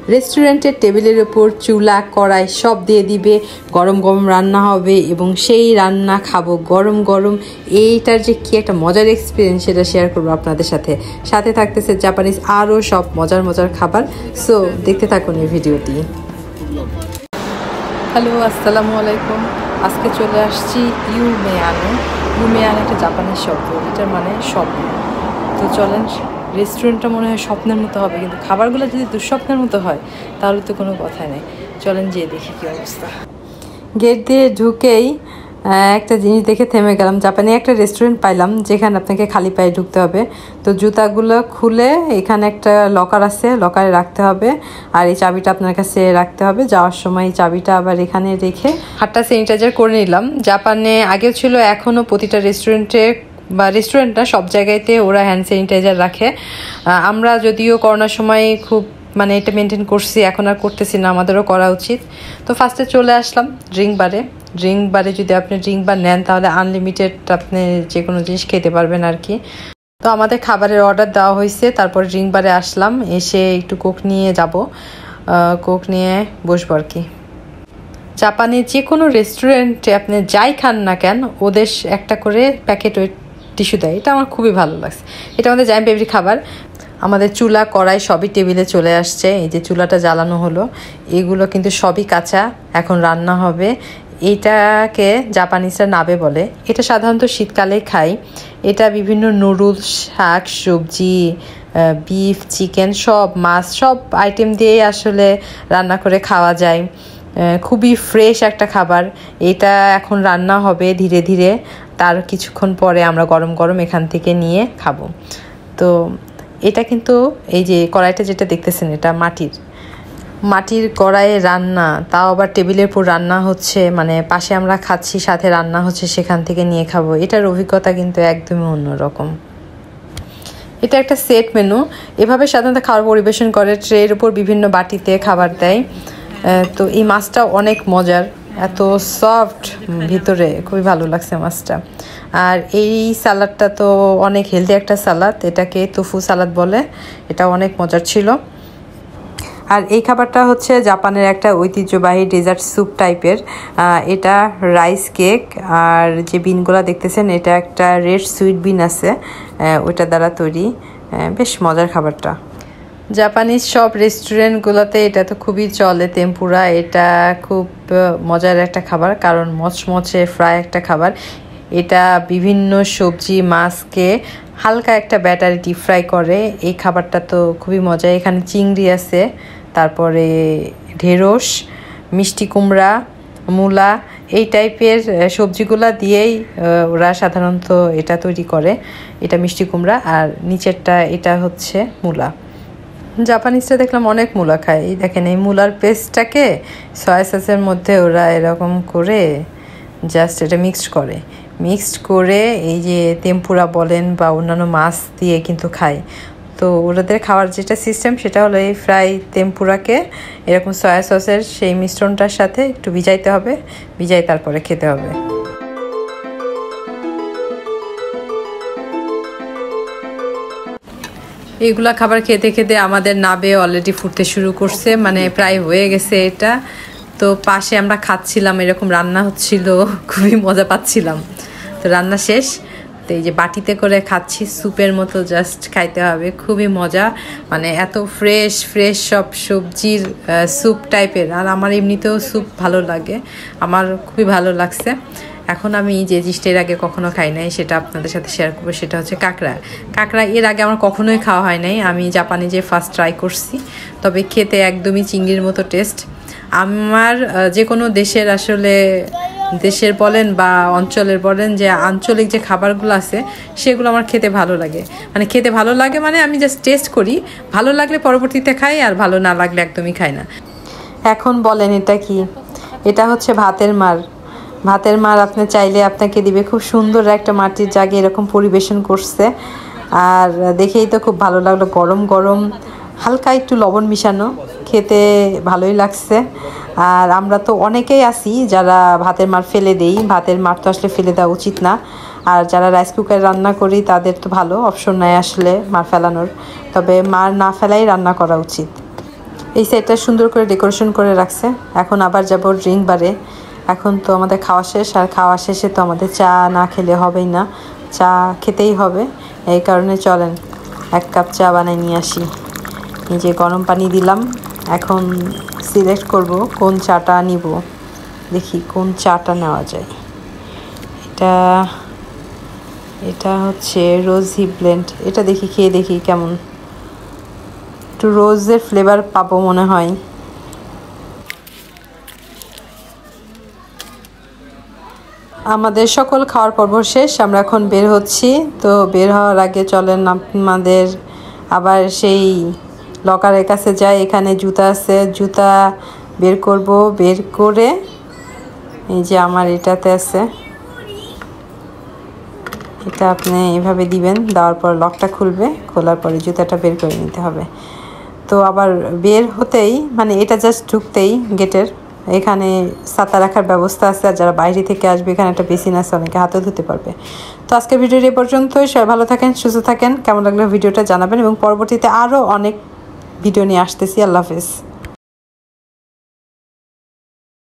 রেস্টুরেন্টের টেবিলের উপর চুলা কড়াই সব দিয়ে দিবে, গরম গরম রান্না হবে এবং সেই রান্না খাবো গরম গরম। এইটার যে কি একটা মজার এক্সপিরিয়েন্স সেটা শেয়ার করবো আপনাদের সাথে। সাথে থাকতেছে জাপানিজ আরও সব মজার মজার খাবার। সো দেখতে থাকুন এই ভিডিওটি। হ্যালো, আসসালামু আলাইকুম। আজকে চলে আসছি ইউমেয়ানো। ইউমেয়ানো একটা জাপানিজ শব্দ, এটার মানে স্বপ্ন। তো চলেন, রেস্টুরেন্টটা মনে হয় স্বপ্নের মতো হবে, কিন্তু খাবারগুলো যদি দুঃস্বপ্নের মতো হয় তাহলে তো কোনো কথাই নেই। চলেন যেয়ে দেখি কী অবস্থা। গেট দিয়ে ঢুকেই একটা জিনিস দেখে থেমে গেলাম। জাপানি একটা রেস্টুরেন্ট পাইলাম যেখানে আপনাকে খালি পায়ে ঢুকতে হবে। তো জুতাগুলো খুলে এখানে একটা লকার আছে, লকারে রাখতে হবে, আর এই চাবিটা আপনার কাছে রাখতে হবে। যাওয়ার সময় এই চাবিটা আবার এখানে রেখে হাতটা স্যানিটাইজার করে নিলাম। জাপানে আগেও ছিল, এখনও প্রতিটা রেস্টুরেন্টে বা রেস্টুরেন্ট না, সব জায়গাতে ওরা হ্যান্ড স্যানিটাইজার রাখে। আমরা যদিও করোনার সময় খুব এটা মেনটেন করছি, এখন আর করতেছি না, আমাদেরও করা উচিত। তো ফার্স্টে চলে আসলাম ড্রিঙ্ক বারে যদি আপনি ড্রিঙ্ক বার নেন তাহলে আনলিমিটেড আপনি যে কোনো জিনিস খেতে পারবেন আর কি। তো আমাদের খাবারের অর্ডার দেওয়া হয়েছে, তারপর ড্রিঙ্ক বারে আসলাম, এসে একটু কোক নিয়ে যাব, কোক নিয়ে বসবো আর কি। জাপানে যে কোনো রেস্টুরেন্টে আপনি যাই খান না কেন ওদের একটা করে প্যাকেট ওই টিস্যু দেয়, এটা আমার খুবই ভালো লাগছে। এটা আমাদের জাইম বেবরি খাবার। আমাদের চুলা কড়াই সবই টেবিলে চলে আসছে। এই যে চুলাটা জ্বালানো হলো, এগুলো কিন্তু সবই কাঁচা, এখন রান্না হবে। এইটাকে জাপানিজরা নাবে বলে। এটা সাধারণত শীতকালেই খাই। এটা বিভিন্ন নুডলস, শাক সবজি, বিফ, চিকেন, সব মাছ, সব আইটেম দিয়েই আসলে রান্না করে খাওয়া যায়। খুবই ফ্রেশ একটা খাবার। এটা এখন রান্না হবে ধীরে ধীরে, তার কিছুক্ষণ পরে আমরা গরম গরম এখান থেকে নিয়ে খাবো। তো এটা কিন্তু এই যে কড়াইটা যেটা দেখতেছেন, এটা মাটির কড়াইয়ে রান্না, তাও আবার টেবিলের উপর রান্না হচ্ছে, পাশে আমরা খাচ্ছি, সাথে রান্না হচ্ছে, সেখান থেকে নিয়ে খাবো। এটার অভিজ্ঞতা কিন্তু একদমই অন্যরকম। এটা একটা সেট মেনু। এভাবে সাধারণত খাবার পরিবেশন করে, ট্রের উপর বিভিন্ন বাটিতে খাবার দেয়। তো এই মাছটা অনেক মজার, এত সফট ভিতরে, খুবই ভালো লাগছে মাছটা। আর এই সালাডটা তো অনেক হেলদি একটা সালাদ, এটাকে তোফু সালাদ বলে। এটা অনেক মজার ছিল। আর এই খাবারটা হচ্ছে জাপানের একটা ঐতিহ্যবাহী ডেজার্ট স্যুপ টাইপের। এটা রাইস কেক, আর যে বিনগুলো দেখতেছেন এটা একটা রেড সুইট বিন আছে, ওইটা দ্বারা তৈরি। বেশ মজার খাবারটা। জাপানিজ সব রেস্টুরেন্টগুলোতে এটা তো খুবই চলে, টেম্পুরা। এটা খুব মজার একটা খাবার, কারণ মচমচে ফ্রাই একটা খাবার। এটা বিভিন্ন সবজি মাছকে হালকা একটা ব্যাটারে ডিপ ফ্রাই করে। এই খাবারটা তো খুবই মজা। এখানে চিংড়ি আছে, তারপরে ঢেঁড়স, মিষ্টি কুমড়া, মূলা, এই টাইপের সবজিগুলা দিয়েই ওরা সাধারণত এটা তৈরি করে। এটা মিষ্টি কুমড়া, আর নিচেরটা এটা হচ্ছে মূলা। জাপানিজরা দেখলাম অনেক মূলা খায়। এই দেখেন, এই মূলার পেস্টটাকে সয়া সসের মধ্যে ওরা এরকম করে জাস্ট এটা মিক্সড করে এই যে টেম্পুরা বলেন বা অন্যান্য মাছ দিয়ে কিন্তু খায়। তো ওদের খাওয়ার যেটা সিস্টেম সেটা হলো এই ফ্রাই টেম্পুরাকে এরকম সয়া সসের সেই মিশ্রণটার সাথে একটু ভিজাইতে হবে, ভিজাই তারপরে খেতে হবে। এইগুলা খাবার খেতে খেতে আমাদের নাবে অলরেডি ফুটতে শুরু করছে, প্রায় হয়ে গেছে এটা। তো পাশে আমরা খাচ্ছিলাম, এরকম রান্না হচ্ছিল, খুবই মজা পাচ্ছিলাম। তো রান্না শেষ, তো এই যে বাটিতে করে খাচ্ছি, স্যুপের মতো জাস্ট খাইতে হবে, খুবই মজা। এত ফ্রেশ সব সবজির স্যুপ টাইপের। আর আমার এমনিতেও স্যুপ ভালো লাগে, আমার খুবই ভালো লাগছে। এখন আমি যে জিনিসটা এর আগে কখনো খাই নাই সেটা আপনাদের সাথে শেয়ার করবো, সেটা হচ্ছে কাঁকড়া। এর আগে আমার কখনোই খাওয়া হয় নাই, আমি জাপানে যে ফার্স্ট ট্রাই করছি। তবে খেতে একদমই চিংড়ির মতো টেস্ট। আমার যে কোনো দেশের আসলে দেশের বলেন বা অঞ্চলের বলেন, যে আঞ্চলিক যে খাবারগুলো আছে সেগুলো আমার খেতে ভালো লাগে। খেতে ভালো লাগে আমি জাস্ট টেস্ট করি, ভালো লাগলে পরবর্তীতে খাই, আর ভালো না লাগলে একদমই খাই না। এখন বলেন এটা কি? এটা হচ্ছে ভাতের মার। আপনি চাইলে আপনাকে দিবে, খুব সুন্দর একটা মাটির জাগে এরকম পরিবেশন করছে। আর দেখেই তো খুব ভালো লাগলো, গরম গরম, হালকা একটু লবণ মিশানো, খেতে ভালোই লাগছে। আর আমরা তো অনেকেই আছি যারা ভাতের মার ফেলে দেই। ভাতের মার তো আসলে ফেলে দেওয়া উচিত না। আর যারা রাইস কুকারে রান্না করি তাদের তো ভালো অপশন নাই আসলে মার ফেলানোর, তবে মার না ফেলাই রান্না করা উচিত। এই সাইডটা সুন্দর করে ডেকোরেশন করে রাখছে। এখন আবার যাব ড্রিঙ্ক বারে। এখন তো আমাদের খাওয়া শেষ, আর খাওয়া শেষে তো আমাদের চা না খেলে হবেই না, চা খেতেই হবে। এই কারণে চলেন 1 কাপ চা বানিয়ে নিয়ে আসি। এই যে গরম পানি দিলাম, এখন সিলেক্ট করব কোন চাটা নিব। দেখি কোন চাটা নেওয়া যায়। এটা হচ্ছে রোজি ব্লেন্ড। এটা দেখি খেয়ে দেখি কেমন, একটু রোজের ফ্লেভার পাবো মনে হয়। আমাদের সকল খাওয়ার পর্ব শেষ, আমরা এখন বের হচ্ছি। তো বের হওয়ার আগে চলেন আমাদের আবার সেই লকারের কাছে যাই। এখানে জুতা আছে, জুতা বের করব। বের করে এই যে আমার এটাতে আছে, এটা আপনি এভাবে দিবেন, দেওয়ার পর লকটা খুলবে, খোলার পরে জুতাটা বের করে নিতে হবে। তো আবার বের হতেই মানে এটা জাস্ট ঢুকতেই গেটের এখানে ছাতা রাখার ব্যবস্থা আছে, আর যারা বাইরে থেকে আসবে এখানে একটা বেসিন আছে, অনেকে হাতে ধুতে পারবে। তো আজকের ভিডিওর এই পর্যন্তই। সবাই ভালো থাকেন, সুস্থ থাকেন। কেমন লাগলো ভিডিওটা জানাবেন, এবং পরবর্তীতে আরও অনেক ভিডিও নিয়ে আসতেছি। আল্লাহ হাফেজ।